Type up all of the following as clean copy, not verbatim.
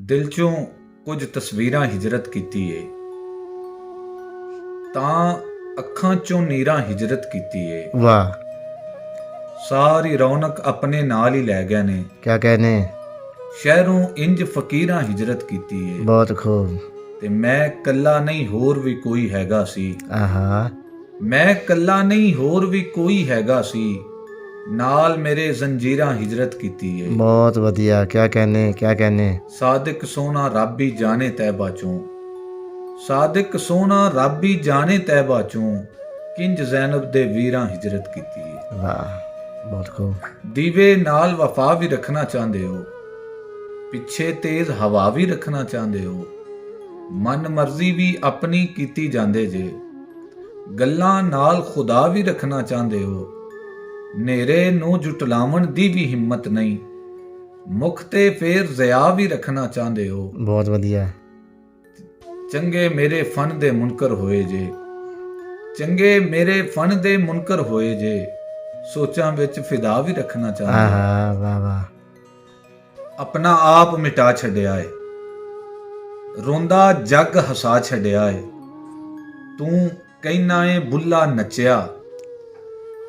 ਦਿਲ ਚੋਂ ਕੁਝ ਤਸਵੀਰਾਂ ਹਿਜਰਤ ਕੀਤੀ ਏ, ਤਾਂ ਅੱਖਾਂ ਚੋਂ ਨੀਰਾਂ ਹਿਜਰਤ ਕੀਤੀ ਏ। वाह, ਸਾਰੀ ਰੌਣਕ ਆਪਣੇ ਨਾਲ ਹੀ ਲੈ ਗਏ ਨੇ। क्या कहने। ਸ਼ਹਿਰੋਂ ਇੰਜ ਫਕੀਰਾਂ ਹਿਜਰਤ ਕੀਤੀ ਏ, बहुत खूब। ਤੇ ਮੈਂ ਕੱਲਾ ਨਹੀਂ ਹੋਰ ਵੀ ਕੋਈ ਹੈਗਾ ਸੀ। आहा, ਮੈਂ ਕੱਲਾ ਨਹੀਂ ਹੋਰ ਵੀ ਕੋਈ ਹੈਗਾ ਸੀ, ਨਾਲ ਮੇਰੇ ਜ਼ੰਜੀਰਾਂ ਹਿਜਰਤ ਕੀਤੀ ਏ। बहुत वधिया, क्या कहने क्या कहने। ਸਾਦਿਕ ਸੋਹਣਾ ਰੱਬ ਹੀ ਜਾਣੇ ਤੈਬਾ ਚੋਂ, ਸਾਦਿਕ ਸੋਹਣਾ ਰੱਬ ਹੀ ਜਾਣੇ ਤੈਬਾ ਚੋਂ, ਕਿੰਜ ਜ਼ੈਨਬ ਦੇ ਵੀਰਾਂ ਹਿਜਰਤ ਕੀਤੀ ਏ। वाह, बहुत खूब। ਦੀਵੇ ਨਾਲ ਵਫਾ ਵੀ ਰੱਖਣਾ ਚਾਹੁੰਦੇ ਹੋ, ਪਿੱਛੇ ਤੇਜ਼ ਹਵਾ ਵੀ ਰੱਖਣਾ ਚਾਹੁੰਦੇ ਹੋ, ਮਨ ਮਰਜ਼ੀ ਵੀ ਆਪਣੀ ਕੀਤੀ ਜਾਂਦੇ ਜੇ, ਗੱਲਾਂ ਨਾਲ ਖੁਦਾ ਵੀ ਰੱਖਣਾ ਚਾਹੁੰਦੇ ਹੋ, ਨੇਰੇ ਨੂੰ ਜੁਟਲਾਵਣ ਦੀ ਵੀ ਹਿੰਮਤ ਨਹੀਂ, ਮੁਖ ਤੇ ਫੇਰ ਜ਼ਿਆ ਵੀ ਰੱਖਣਾ ਚਾਹੁੰਦੇ ਹੋ। बहुत वधिया। ਚੰਗੇ ਮੇਰੇ ਫਨ ਦੇ ਮੁਨਕਰ ਹੋਏ ਜੇ, ਚੰਗੇ ਮੇਰੇ ਫਨ ਦੇ ਮੁਨਕਰ ਹੋਏ ਜੇ, ਸੋਚਾਂ ਵਿੱਚ ਫਿਦਾ ਵੀ ਰੱਖਣਾ ਚਾਹੁੰਦੇ ਹੋ। आहा, वाह वाह। ਆਪਣਾ ਆਪ ਮਿਟਾ ਛੱਡਿਆ ਏ, ਰੋਂਦਾ ਜੱਗ ਹਸਾ ਛੱਡਿਆ ਏ, ਤੂੰ ਕਹਿਣਾ ਏ ਬੁੱਲਾ ਨੱਚਿਆ,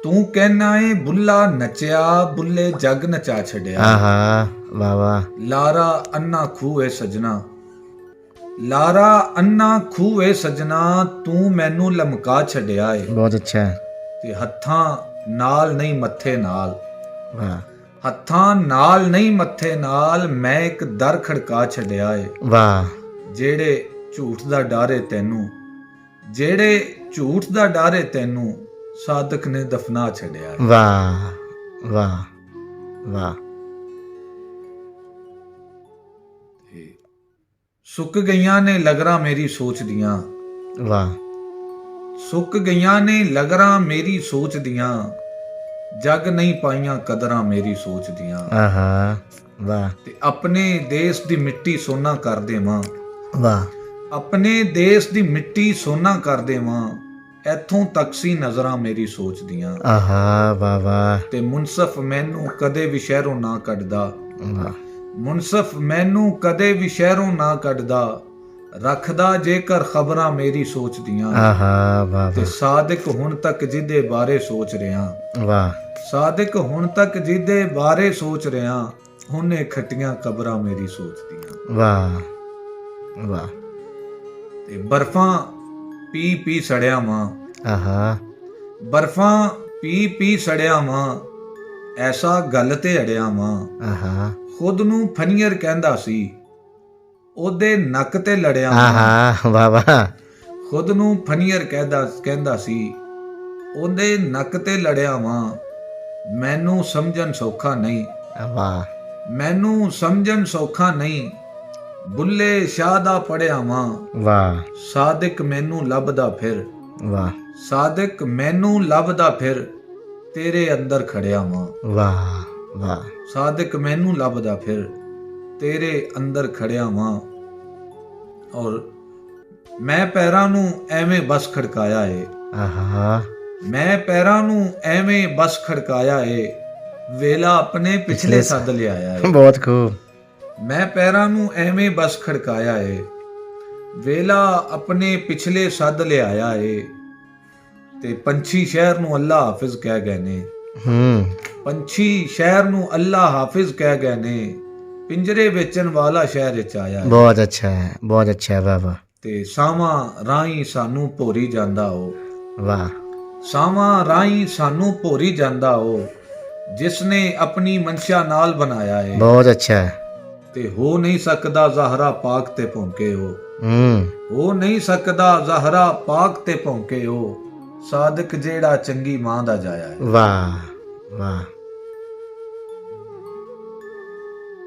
ਤੂੰ ਕਹਿਣਾ ਏ ਬੁੱਲਾ ਨੱਚਿਆ, ਬੁੱਲੇ ਜੱਗ ਨਚਾ ਛੱਡਿਆ। आहा, वाह वाह। ਲਾਰਾ ਅੰਨਾ ਖੂਏ ਸਜਣਾ, ਲਾਰਾ ਅੰਨਾ ਖੂਏ ਸਜਣਾ, ਤੂੰ ਮੈਨੂੰ ਲਮਕਾ ਛੱਡਿਆ ਏ, बहुत अच्छा। ਤੇ ਹੱਥਾਂ ਨਾਲ ਨਹੀਂ ਮੱਥੇ ਨਾਲ, वाह ਹੱਥਾਂ ਨਾਲ ਨਹੀਂ ਮੱਥੇ ਨਾਲ, ਮੈਂ ਇੱਕ ਦਰ ਖੜਕਾ ਛੱਡਿਆ ਏ। वाह। ਜਿਹੜੇ ਝੂਠ ਦਾ ਡਰ ਏ ਤੈਨੂੰ, ਜਿਹੜੇ ਝੂਠ ਦਾ ਡਰ ਏ ਤੈਨੂੰ, ਸਾਦਕ ਨੇ ਦਫਨਾ ਛੱਡਿਆ ਏ। वाह वाह वाह। ਸੁੱਕ ਗਈਆਂ ਨੇ ਲਗਰਾਂ ਮੇਰੀ ਸੋਚ ਦੀਆਂ, वाह ਸੁੱਕ ਗਈਆਂ ਨੇ ਲਗਰਾਂ ਮੇਰੀ ਸੋਚ ਦੀਆਂ, ਜੱਗ ਨਹੀਂ ਪਾਈਆਂ ਕਦਰਾਂ ਮੇਰੀ ਸੋਚ ਦੀਆਂ, आहा, वाह ਤੇ ਆਪਣੇ ਦੇਸ਼ ਦੀ ਮਿੱਟੀ ਸੋਨਾ ਕਰ ਦੇਵਾਂ, वाह। ਆਪਣੇ ਦੇਸ਼ ਦੀ ਮਿੱਟੀ ਸੋਨਾ ਕਰ ਦੇਵਾਂ, ਇੱਥੋਂ ਤੱਕ ਸੀ ਨਜ਼ਰਾਂ ਮੇਰੀ ਸੋਚ ਦੀਆਂ, आहा, वाह वाह ਤੇ ਮੁਨਸਫ ਮੈਨੂੰ ਕਦੇ ਵੀ ਸ਼ਹਿਰੋਂ ਨਾ ਕੱਢਦਾ, वाह। ਮੁਨਸਫ ਮੈਨੂੰ ਕਦੇ ਵੀ ਸ਼ਹਿਰੋਂ ਨਾ ਕੱਢਦਾ, ਰੱਖਦਾ ਜੇਕਰ ਖਬਰਾਂ ਮੇਰੀ ਸੋਚ ਦੀਆਂ, आहा, वाह ਤੇ वाह ਸਾਦਿਕ ਹੁਣ ਤੱਕ ਜਿਹਦੇ ਬਾਰੇ ਸੋਚ ਰਿਹਾ, वाह। ਸਾਦਿਕ ਹੁਣ ਤੱਕ ਜਿਹਦੇ ਬਾਰੇ ਸੋਚ ਰਿਹਾ, ਹੁਣੇ ਖੱਟੀਆਂ ਕਬਰਾਂ ਮੇਰੀ ਸੋਚਦੀਆਂ। वाह वाह। ਤੇ ਬਰਫਾਂ ਪੀ ਪੀ ਸੜਿਆ ਵਾਂ, आहा, ਬਰਫਾਂ ਪੀ ਪੀ ਸੜਿਆ ਵਾਂ, ਐਸਾ ਗੱਲ ਤੇ ਅੜਿਆ ਵਾਂ, आहा, ਖੁਦ ਨੂੰ ਫਨੀਅਰ ਕਹਿੰਦਾ ਸੀ, ਉਹਦੇ ਨੱਕ ਤੇ ਲੜਿਆ ਵਾਂ, आहा, वाह वाह। ਖੁਦ ਨੂੰ ਫਨੀਅਰ ਕਹਿੰਦਾ ਸੀ, ਉਹਦੇ ਨੱਕ ਤੇ ਲੜਿਆ ਵਾਂ, ਮੈਨੂੰ ਸਮਝਣ ਸੌਖਾ ਨਹੀਂ, वाह ਮੈਨੂੰ ਸਮਝਣ ਸੌਖਾ ਨਹੀਂ, ਬੁੱਲੇ ਸ਼ਾਹ ਦਾ ਪੜਿਆ ਵਾਂ, वाह ਸਾਦਿਕ ਮੈਨੂੰ ਲੱਭਦਾ ਫਿਰ, वाह ਸਾਦਿਕ ਮੈਨੂੰ ਲੱਭਦਾ ਫਿਰ, ਤੇਰੇ ਅੰਦਰ ਖੜਿਆ ਵਾਂ, वाह वाह। ਸਾਦਿਕ ਮੈਨੂੰ ਲੱਭਦਾ ਫਿਰ, ਤੇਰੇ ਅੰਦਰ ਖੜਿਆ ਵਾਂ, ਔਰ ਮੈਂ ਪੈਰਾਂ ਨੂੰ ਐਵੇਂ ਬਸ ਖੜਕਾਇਆ ਏ, आहा, ਮੈਂ ਪੈਰਾਂ ਨੂੰ ਐਵੇਂ ਬਸ ਖੜਕਾਇਆ ਏ, ਵੇਲਾ ਆਪਣੇ ਪਿਛਲੇ ਸੱਦ ਲਿਆਇਆ ਏ, बहुत खूब। ਮੈਂ ਪੈਰਾਂ ਨੂੰ ਐਵੇਂ ਬਸ ਖੜਕਾਇਆ ਏ, ਵੇਲਾ ਆਪਣੇ ਪਿਛਲੇ ਸੱਦ ਲਿਆਇਆ ਏ, ਤੇ ਪੰਛੀ ਸ਼ਹਿਰ ਨੂੰ ਅੱਲਾ ਹਾਫਿਜ਼ ਕਹਿ ਗਏ ਨੇ, ਪੰਛੀ ਸ਼ਹਿਰ ਨੂੰ ਅੱਲਾ ਹਾਫਿਜ਼ ਕਹਿ ਗਏ ਨੇ, ਪਿੰਜਰੇ ਵੇਚਣ ਵਾਲਾ ਸ਼ਹਿਰ ਵਿੱਚ ਆਇਆ ਏ, बहुत अच्छा है, बहुत अच्छा है। वाह वाह ਤੇ ਸਾਵਾਂ ਰਾਹੀਂ ਸਾਨੂੰ ਭੋਰੀ ਜਾਂਦਾ ਉਹ, वाह ਸਾਵਾਂ ਰਾਹੀਂ ਸਾਨੂੰ ਭੋਰੀ ਜਾਂਦਾ ਉਹ, ਜਿਸ ਨੇ ਆਪਣੀ ਮਨਸ਼ਾ ਨਾਲ ਬਣਾਇਆ ਏ, बहुत अच्छा है। ਤੇ ਹੋ ਨਹੀਂ ਸਕਦਾ ਜ਼ਹਰਾ ਪਾਕ ਤੇ ਭੌਂਕੇ ਉਹ, ਹੋ ਨਹੀਂ ਸਕਦਾ ਜ਼ਹਰਾ ਪਾਕ ਤੇ ਭੌਂਕੇ ਉਹ, ਸਾਦਿਕ ਜਿਹੜਾ ਚੰਗੀ ਮਾਂ ਦਾ ਜਾਇਆ ਹੈ। वाह वाह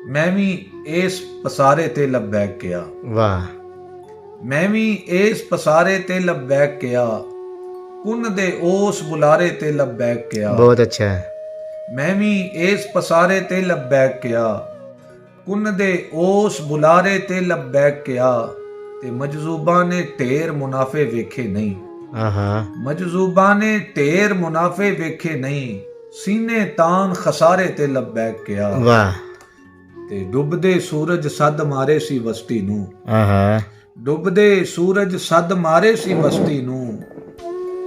ਮੈਂ ਵੀ ਇਸ ਪਸਾਰੇ ਤੇ ਲੱਬੈਕ ਕਿਆ, वाह ਮੈਂ ਵੀ ਇਸ ਪਸਾਰੇ ਤੇ ਲੱਬੈਕ ਕਿਆ, ਕੁਨ ਦੇ ਉਸ ਬੁਲਾਰੇ ਤੇ ਲੱਬੈਕ ਕਿਆ, बहुत अच्छा है। ਮੈਂ ਵੀ ਇਸ ਪਸਾਰੇ ਤੇ ਲੱਬੈਕ ਕਿਆ, ਕੁਨ ਦੇ ਉਸ ਬੁਲਾਰੇ ਤੇ ਲੱਬੈਕ ਕਿਆ, ਤੇ ਮਜਜ਼ੂਬਾਂ ਨੇ ਢੇਰ ਮੁਨਾਫੇ ਵੇਖੇ ਨਹੀਂ, आहा, ਮਜਜ਼ੂਬਾਂ ਨੇ ਢੇਰ ਮੁਨਾਫੇ ਵੇਖੇ ਨਹੀਂ, ਸੀਨੇ ਤਾਨ ਖਸਾਰੇ ਤੇ ਲੱਬੈਕ ਕਿਆ, वाह ਤੇ ਡੁੱਬਦੇ ਸੂਰਜ ਸੱਦ ਮਾਰੇ ਸੀ ਵਸਤੀ ਨੂੰ, ਆਹਾ, ਡੁੱਬਦੇ ਸੂਰਜ ਸੱਦ ਮਾਰੇ ਸੀ ਵਸਤੀ ਨੂੰ,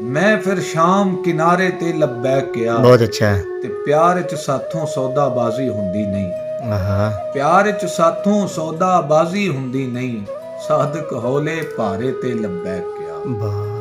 ਮੈਂ ਫਿਰ ਸ਼ਾਮ ਕਿਨਾਰੇ ਤੇ ਲੱਭੈ ਕਿਆ, ਬਹੁਤ ਅੱਛਾ। ਤੇ ਪਿਆਰ 'ਚ ਸਾਥੋਂ ਸੌਦਾਬਾਜ਼ੀ ਹੁੰਦੀ ਨਹੀਂ, ਆਹਾ, ਪਿਆਰ 'ਚ ਸਾਥੋਂ ਸੌਦਾਬਾਜ਼ੀ ਹੁੰਦੀ ਨਹੀਂ, ਸਾਦਕ ਹੌਲੇ ਭਾਰੇ ਤੇ ਲੱਭੈ ਕਿਆ। ਵਾਹ